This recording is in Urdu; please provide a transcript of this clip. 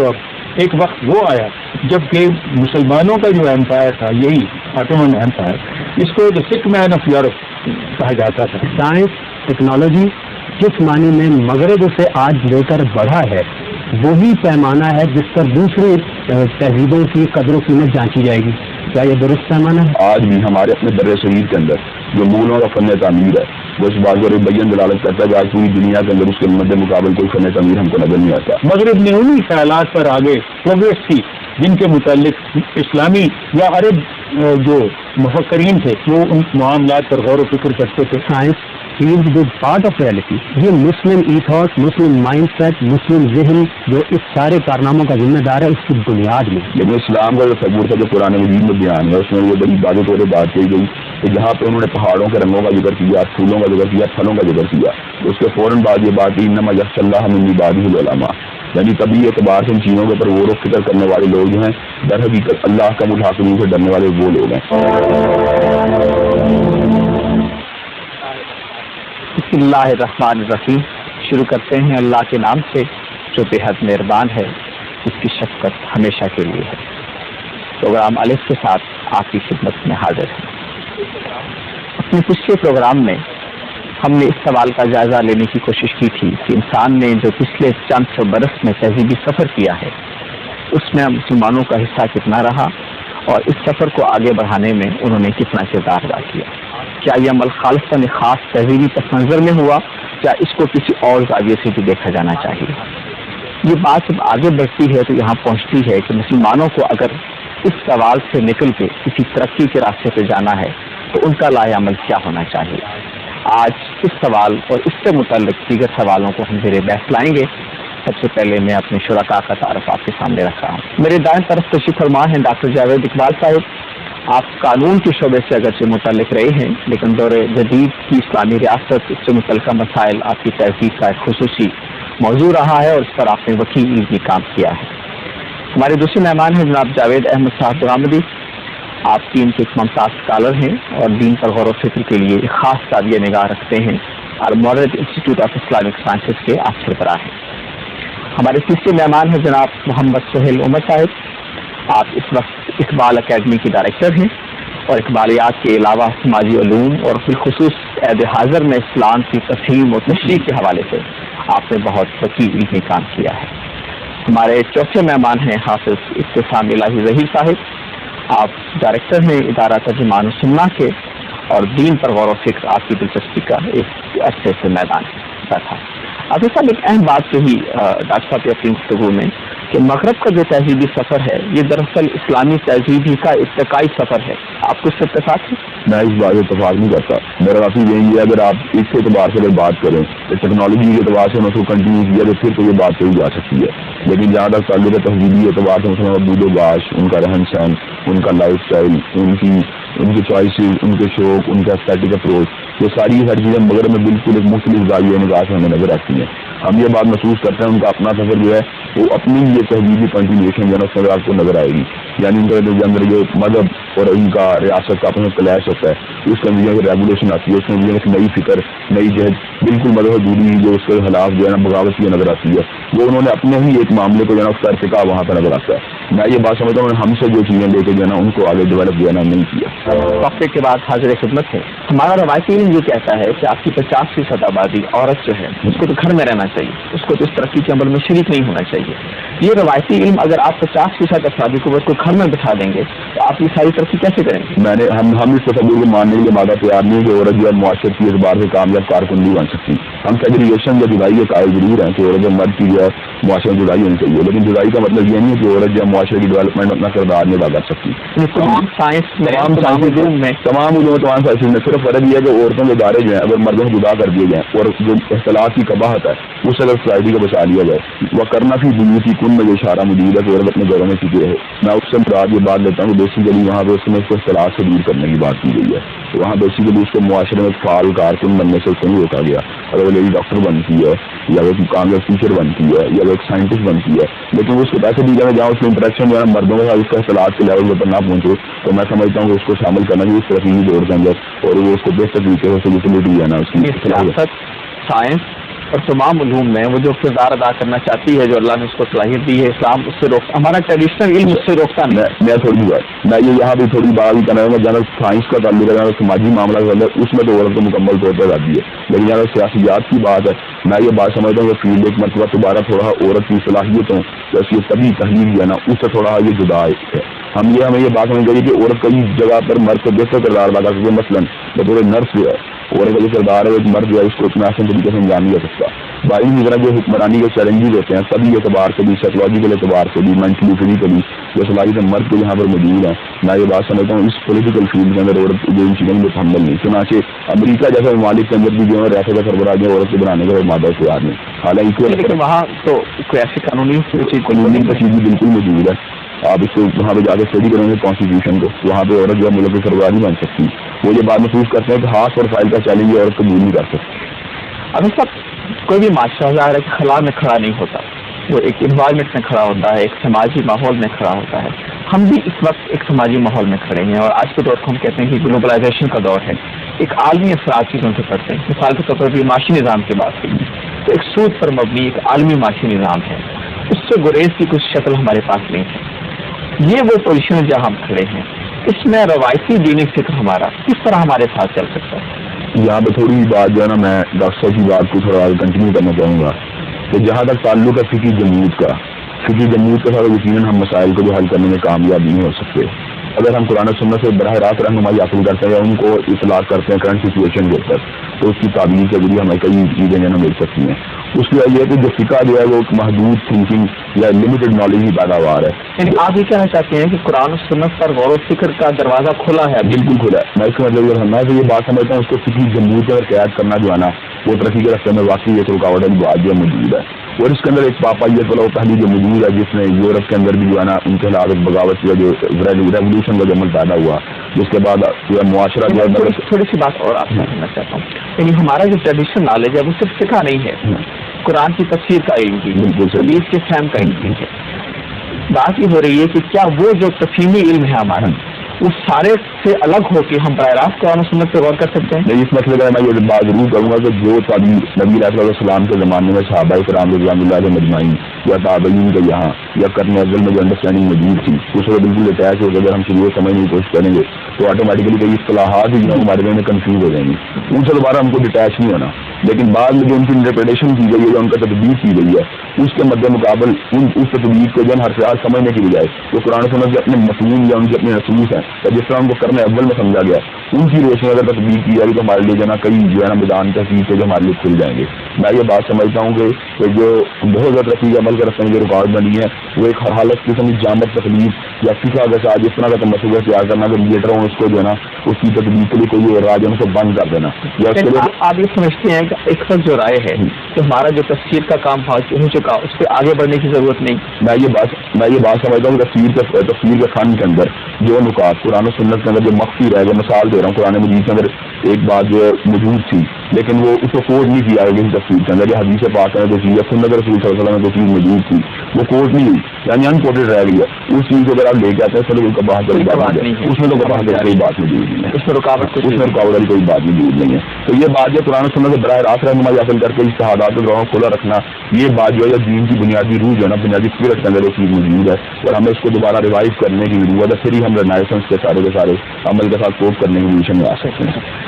اور ایک وقت وہ آیا جبکہ مسلمانوں کا جو ایمپائر تھا یہی آٹومن ایمپائر، اس کو دا سک مین آف یورپ کہا جاتا تھا۔ سائنس ٹیکنالوجی جس معنی میں مغرب سے آج لے کر بڑھا ہے وہی پیمانہ ہے جس پر دوسری تہذیبوں کی قدر و قیمت جانچی جائے گی، کیا یہ درست پیمانہ ہے؟ آج بھی ہمارے اپنے در صغیر کے اندر جو مغلوں کا فن تعمیر ہے وہ اس بات پر بیان دلالت کرتا ہے کہ آج پوری دنیا کے اندر اس کے مد مقابل کوئی فن تعمیر ہم کو نظر نہیں آتا۔ مغرب نے انہی خیالات پر آگے پروگریس کی جن کے متعلق اسلامی یا عرب جو مفکرین تھے وہ ان معاملات پر غور و فکر کرتے تھے۔ Science field with part of reality, یہ مسلم ایتھوس، مسلم مائنڈ سیٹ، مسلم ذہن جو اس سارے کارناموں کا ذمہ دار ہے اس کی بنیاد میں۔ لیکن اسلام کا جو تصور تھا جو قرآن مجید میں بیان ہے اس میں یہ بڑی واضح طور پر بات کہی گئی کہ جہاں پہ انہوں نے پہاڑوں کے رنگوں کا ذکر کیا، پھولوں کا ذکر کیا، پھلوں کا ذکر کیا، اس کے فوراً بعد یہ بات انما یخشی اللہ من عبادہ العلماء، یعنی طبی اعتبار سے ان چیزوں کے اوپر غور و فکر کرنے والے لوگ جو ہیں در حقیقت اللہ کا متحکمین سے ڈرنے والے وہ لوگ ہیں۔ بسم اللہ الرحمن الرحیم، شروع کرتے ہیں اللہ کے نام سے جو بے حد مہربان ہے، اس کی شفقت ہمیشہ کے لیے ہے۔ پروگرام الف کے ساتھ آپ کی خدمت میں حاضر ہے۔ اپنے پچھلے پروگرام میں ہم نے اس سوال کا جائزہ لینے کی کوشش کی تھی کہ انسان نے جو پچھلے چند سو برس میں تہذیبی سفر کیا ہے اس میں مسلمانوں کا حصہ کتنا رہا اور اس سفر کو آگے بڑھانے میں انہوں نے کتنا کردار ادا کیا۔ کیا یہ عمل خالصاً خاص تہذیبی پس منظر میں ہوا یا اس کو کسی اور زاویے سے بھی دیکھا جانا چاہیے؟ یہ بات جب آگے بڑھتی ہے تو یہاں پہنچتی ہے کہ مسلمانوں کو اگر اس سوال سے نکل کے کسی ترقی کے راستے پہ جانا ہے تو ان کا لائحہ عمل کیا ہونا چاہیے؟ آج اس سوال اور اس سے متعلق دیگر سوالوں کو ہم زیر بحث لائیں گے۔ سب سے پہلے میں اپنے شرکاء کا تعارف آپ کے سامنے رکھ رہا ہوں۔ میرے دائیں طرف تشریف فرما ہیں ڈاکٹر جاوید اقبال صاحب۔ آپ قانون کے شعبے سے اگرچہ متعلق رہے ہیں لیکن دور جدید کی اسلامی ریاست اس سے متعلقہ مسائل آپ کی تحقیق کا ایک خصوصی موضوع رہا ہے اور اس پر آپ نے وکیل علمی کام کیا ہے۔ ہمارے دوسرے مہمان ہیں جناب جاوید احمد صاحب درامدی۔ آپ دین کے ایک ممتاز اسکالر ہیں اور دین پر غور و فکر کے لیے ایک خاص زاویہ نگاہ رکھتے ہیں اور مورد انسٹیٹیوٹ آف اسلامک سائنسز کے آپ سربراہ ہیں۔ ہمارے تیسرے مہمان ہیں جناب محمد سہیل عمر صاحب۔ آپ اس وقت اقبال اکیڈمی کے ڈائریکٹر ہیں اور اقبالیات کے علاوہ سماجی علوم اور بالخصوص عہد حاضر میں اسلام کی تفہیم و تشریح کے حوالے سے آپ نے بہت وسیع علمی کام کیا ہے۔ ہمارے چوتھے مہمان ہیں حافظ ابتسام الہی ظہیر صاحب۔ آپ ڈائریکٹر ہیں ادارہ ترجمان السنہ کے اور دین پر غور و فکر آپ کی دلچسپی کا ایک عرصے سے میدان تھا۔ حافظ صاحب ایک اہم بات کہی ڈاکٹر صاحب اپنی گفتگو میں کہ مغرب کا جو تہذیبی سفر ہے یہ دراصل اسلامی تہذیبی کا ارتقائی سفر ہے، آپ کو اس سے اتفاق ہے؟ میں اس بات سے اتفاق نہیں کرتا۔ میرا کافی یہی ہے اگر آپ اس اعتبار سے اگر بات کریں تو ٹیکنالوجی کے اعتبار سے اس کو کنٹینیو کیا تو پھر تو یہ بات کہی جا سکتی ہے، لیکن جہاں تک تعلق ہے تہذیبی اعتبار سے مثلاً بود و باش، ان کا رہن سہن، ان کا لائف اسٹائل، ان کی چوائسیز، ان کے شوق، ان کا اسٹیٹک اپروچ، یہ ساری ہر چیزیں مغرب میں بالکل ایک مختلف زاویہ نگاہ سے ہمیں نظر آتی ہیں۔ ہم یہ بات محسوس کرتے ہیں ان کا اپنا سفر جو ہے وہ اپنی یہ تہذیبی کنٹینیوشن جو ہے اس میں آپ کو نظر آئے گی، یعنی ان کے اندر جو مذہب اور ان کا ریاست کا اپنا کلیش ہوتا ہے اس کے اندر ریگولیشن آتی ہے، اس میں ایک نئی فکر، نئی جہد، بالکل مذہب دوری جو اس کے خلاف جو ہے نا بغاوت کی نظر آتی ہے، وہ انہوں نے اپنے ہی ایک معاملے کو جو ہے نا اس کا ارتقا وہاں پہ نظر آتا ہے۔ میں یہ بات سمجھتا ہوں ہم سے جو چیزیں لے کے جو ہے نا ان کو آگے ڈیولپ جو ہے نا نہیں کیا۔ وقفے کے بعد حاضر خدمت ہے۔ ہمارا روایتی علم یہ کہتا ہے کہ آپ کی 50% آبادی عورت جو ہے اس کو تو گھر میں رہنا چاہیے، اس کو تو اس ترقی کے عمل میں شریک نہیں ہونا چاہیے۔ یہ روایتی علم اگر آپ 50% افرادی کو گھر میں بٹھا دیں گے تو آپ یہ ساری ترقی کیسے کریں گے؟ ہم اس تصور کو ماننے کے لیے مادہ تیار نہیں ہے کہ عورت جو ہے معاشرت کی اعتبار سے کامیاب کارکن نہیں بن سکتی۔ ہم سیگریگیشن یا جدائی کے قائل ضرور ہیں کہ عورت یا مرد کی جو ہے معاشرے میں جدائی ہونی چاہیے، لیکن جدائی کا مطلب یہ نہیں ہے کہ عورت جو ہے معاشرے کی ڈیولپمنٹ میں اپنا کردار نہیں ادا کر سکتی۔ تمام سائنس میں تمام علوم تمام سائنس میں صرف فرق یہ ہے کہ عورتوں کے ادارے جو ہیں اگر مردوں سے جدا کر دیے جائیں اور جو اختلاف کی قباحت ہے اس سے اگر سوسائٹی کو بچا لیا جائے، وہ کرنا بھی بیوتی کن میں جو اشارہ موجود ہے کہ عورت اپنے گھروں میں سیکھی رہے۔ میں اس سے مراد یہ بات لیتا ہوں کہ بیسیکلی وہاں پہ اس میں اس کو اختلاف سے دور کرنے کی بات کی گئی ہے، تو وہاں بیسیکلی اس کو معاشرے میں فعال کارکن بننے سے اس کو نہیں روکا گیا۔ اگر وہ لیڈی ڈاکٹر بنتی ہے یا وہ کامیاب ٹیچر بنتی ہے یا وہ ایک سائنٹسٹ بنتی ہے، لیکن اس کے پیسے دی جائے جہاں اس میں انٹریکشن جو ہے مردوں کے ساتھ اس کا اختلاف کے لیول پر نہ پہنچے، تو میں سمجھتا ہوں کہ اس کو شامل کرنا چاہیے اس ترقی دور کے اندر اور وہ اس کو بہتر طریقے سے فیسلٹی ہے نا اس کی۔ سیاست، سائنس اور تمام علوم میں وہ جو کردار ادا کرنا چاہتی ہے، جو اللہ نے اس کو صلاحیت دی ہے، اسلام اس سے روکتا، ہمارا ٹریڈیشنل علم اس سے روکتا نہیں۔ میں تھوڑی بات میں یہ یہاں پہ تھوڑی بات کرنا چاہوں گا، جہاں سائنس کا تعلق ہے، جہاں سماجی معاملہ ہے، اس میں تو عورت کو مکمل طور پر آتی ہے، لیکن جہاں سیاسیات کی بات ہے، میں یہ بات سمجھتا ہوں کہ فیلڈ ایک مرتبہ دوبارہ تھوڑا عورت کی صلاحیتوں جیسی طبی تحریر جو ہے نا، اس سے تھوڑا یہ جدا ہے۔ ہمیں یہ بات سمجھ چاہیے کہ عورت کئی جگہ پر مرد سے بہتر کردار ادا کر سکتی ہے، مثلاً بطور نرس جو ہے عورت کا جو کردار ہے، ایک مرد جو ہے اس کو اتنا آسان طریقے سے انجام نہیں دے سکتا۔ باقی کی طرح جو حکمرانی کے چیلنجز ہوتے ہیں سبھی اعتبار سے بھی، سائیکولوجیکل اعتبار سے بھی، مینٹلی فزیکلی، جو صلاحیت مرد کے یہاں پر موجود ہیں، میں یہ بات سمجھتا ہوں اس پولیٹیکل فیلڈ کے اندر عورت جو ان چیزوں میں حمل نہیں۔ چنانچہ امریکہ جیسے ممالک کے اندر بھی جو ہے ریاست کا سربراہ جو عورت کو بنانے کا مادہ اختیار نہیں، حالانکہ لیکن وہاں تو کوئی ایسی قانونی قانونی کشیدگی بالکل موجود ہے۔ آپ اس کو وہاں پہ جا کے اسٹڈی کریں گے کانسٹیٹیوشن کو، وہاں پہ عورت جو ہے ملک کی سربراہ نہیں بن سکتی۔ وہ یہ بات محسوس کرتے ہیں کہ ہاتھ اور فائل کا چیلنج یہ عورت قبول نہیں کر سکتی۔ ابھی سب کوئی بھی معاشرہ ظاہر ہے کہ خلا میں کھڑا نہیں ہوتا، وہ ایک انوائرمنٹ میں کھڑا ہوتا ہے، ایک سماجی ماحول میں کھڑا ہوتا ہے۔ ہم بھی اس وقت ایک سماجی ماحول میں کھڑے ہیں، اور آج کے دور کو ہم کہتے ہیں کہ گلوبلائزیشن کا دور ہے، ایک عالمی اثرات چیزوں سے پڑتے ہیں۔ مثال کے طور پر بھی معاشی نظام کی بات کی تو ایک سود پر مبنی ایک عالمی معاشی نظام ہے، اس سے گریز کی کچھ شکل ہمارے پاس نہیں ہے۔ یہ وہ پوزیشن ہے جہاں ہم کھڑے ہیں، اس میں روایتی دینی فکر ہمارا کس طرح ہمارے ساتھ چل سکتا ہے؟ یہاں پہ تھوڑی بات جو ہے نا، میں ڈاکٹر صاحب کی بات کو تھوڑا کنٹینیو کرنا چاہوں گا کہ جہاں تک تعلق ہے فقہی جمود کا ساتھ یقیناً ہم مسائل کو جو حل کرنے میں کامیاب نہیں ہو سکتے۔ اگر ہم قرآن و سنت سے براہ راست رہنمائی حاصل کرتے ہیں یا ان کو اطلاع کرتے ہیں کرنٹ سچویشن کے اوپر، تو اس کی تعبیر کے ذریعے ہمیں کئی چیزیں جو مل سکتی ہیں۔ اس کی وجہ یہ ہے کہ جو فقہ جو ہے وہ ایک محدود تھنکنگ یا لمیٹڈ نالج کی پیداوار ہے۔ یعنی آپ یہ کہنا چاہتے ہیں کہ قرآن و سنت پر غور و فکر کا دروازہ کھلا ہے؟ بالکل کھلا ہے۔ میں اس کا مطلب یہ بات سمجھتا ہوں اس کو فقہی جمود پر قیاد کرنا جو ہے نا، وہ ترقی کے راستے میں واقعی ایک رکاوٹ والی بات جو موجود ہے، اور اس کے اندر ایک پاپائیت والا تحلیل جو موجود ہے، جس میں یورپ کے اندر بھی جو ہے نا ان کے خلاف بغاوت یا جو ریولیوشن کا جو عمل پیدا ہوا، جس کے بعد جو ہے معاشرہ جو ہے تھوڑی سی بات اور آپ سے کرنا چاہتا ہوں، یعنی ہمارا جو ٹریڈیشنل نالج ہے وہ صرف فقہ نہیں ہے، قرآن کی تفسیر کا علم بھی، حدیث کے فہم کا علم بھی ہے۔ بات یہ ہو رہی ہے کہ کیا وہ جو تفہیمی علم ہے ہمارا وہ سارے سے الگ ہو کے ہم براہ راست قرآن و سنت پہ غور کر سکتے ہیں؟ نہیں، اس مسئلے کا میں یہ بات ضرور کروں گا کہ جو تعبیر نبی علیہ السلام کے زمانے میں صحابہ کرام رضوان اللہ علیہ مجمعین یا تابعین کے یہاں یا کرنے افضل میں جو انڈرسٹینڈنگ موجود تھی، اس کو بالکل اٹیچ ہو کے اگر ہم شروع سمجھنے کی کوشش کریں گے تو آٹومیٹکلی کئی اصطلاحات ہی جو ہمارے ذہن میں کنفیوز ہو جائیں گی، ان سے دوبارہ ہم کو ڈیٹیچ نہیں ہونا۔ لیکن بعد میں جو ان کی انٹرپریٹیشن کی گئی ہے یا ان کا تطبیق کی گئی ہے، اس کے مد مقابل اس تطبیق کو جو ہر خیال سمجھنے کی بجائے وہ قرآن و سنت کے اپنے مفہوم یا ان کے اپنے رسوس ہیں یا جس طرح ان کو کرنے اول میں سمجھا گیا، ان کی روشنی اگر تطبیق کی جائے تو ہمارے لیے جو ہے نا کئی جو ہے نا میدان تحقیق کے جو ہمارے لیے کھل جائیں گے۔ میں یہ بات سمجھتا ہوں کہ جو بہت زیادہ ترقی کا عمل کا رستے میں جو رکاوٹ بنی ہے وہ ایک ہر حالت قسم کی جامع تکلیف یا فقہ کے ساتھ جس طرح کا مسئلہ تیار کرنا کہ لیڈر ہوں اس کو جو ہے نا اس کی تطبیق کے لیے کوئی راج ان کو بند کر دینا، یا اس کے لیے آپ یہ سمجھتے ہیں کہ ایک وقت جو رائے ہے کہ ہمارا جو تفسیر کا کام ہو چکا اس پہ آگے بڑھنے کی ضرورت نہیں؟ میں یہ بات سمجھتا ہوں کہ تفسیر کے فن کے اندر جو نکات قرآن و سنت کے اندر جو مخفی رہ گئے، مثال دے رہا ہوں، قرآن مجید کے اندر ایک بات جو موجود تھی لیکن وہ اس کو کوڈ نہیں کیا گیا تفسیر کے اندر، یا حدیث پاک میں جو چیز ہے سنت رسول صلی اللہ علیہ وسلم میں جو چیز موجود تھی وہ کوڈ نہیں ہوئی یعنی ان کوڈڈ رہ گئی ہے، اس چیز کو اگر آپ لے کے آتے ہیں چلو اس کا بات نہیں ہے، اس میں تو کوئی بات موجود نہیں ہے، اس میں رکاوٹ والی کوئی بات موجود نہیں ہے۔ تو یہ بات جو قرآن و سنت سے براہ راست رہنمائی حاصل کر کے اجتہادات کو کھلا رکھنا، یہ بات جو ہے دین کی بنیادی روح جو ہے نا بنیادی اسپرٹ کے اندر وہ چیز موجود ہے، اور ہمیں اس کو دوبارہ ریوائو کرنے کی ضرورت ہے، پھر ہی ہم رینائسنس کے سارے عمل کے ساتھ کوپ کرنے کی پوزیشن میں آ سکتے ہیں۔